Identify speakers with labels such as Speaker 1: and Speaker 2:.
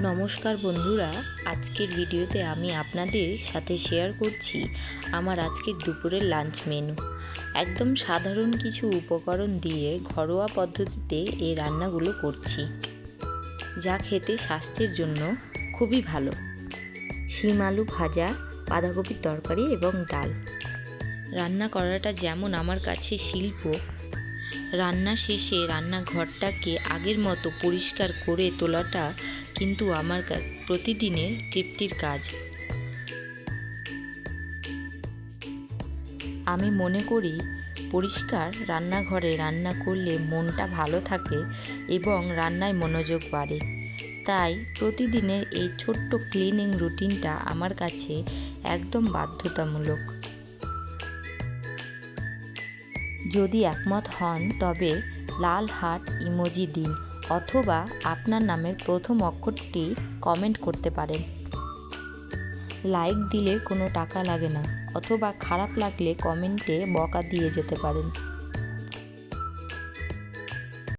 Speaker 1: নমস্কার বন্ধুরা, আজকের ভিডিওতে আমি আপনাদের সাথে শেয়ার করছি আমার আজকের দুপুরের লাঞ্চ মেনু। একদম সাধারণ কিছু উপকরণ দিয়ে ঘরোয়া পদ্ধতিতে এই রান্নাগুলো করছি, যা খেতে স্বাস্থ্যের জন্য খুবই ভালো। শিম আলু ভাজা, বাঁধাকপির তরকারি এবং ডাল। রান্না করাটা যেমন আমার কাছে শিল্প, রান্না শেষে রান্নাঘরটাকে আগের মতো পরিষ্কার করে তোলাটা কিন্তু আমার প্রতিদিনের তৃপ্তির কাজ। আমি মনে করি পরিষ্কার রান্নাঘরে রান্না করলে মনটা ভালো থাকে এবং রান্নায় মনোযোগ বাড়ে। তাই প্রতিদিনের এই ছোট্ট ক্লিনিং রুটিনটা আমার কাছে একদম বাধ্যতামূলক। যদি একমত হন তবে লাল হার্ট ইমোজি দিন, অথবা আপনার নামের প্রথম অক্ষরটি কমেন্ট করতে পারেন। লাইক দিলে কোনো টাকা লাগে না, অথবা খারাপ লাগলে কমেন্টে বকা দিয়ে যেতে পারেন।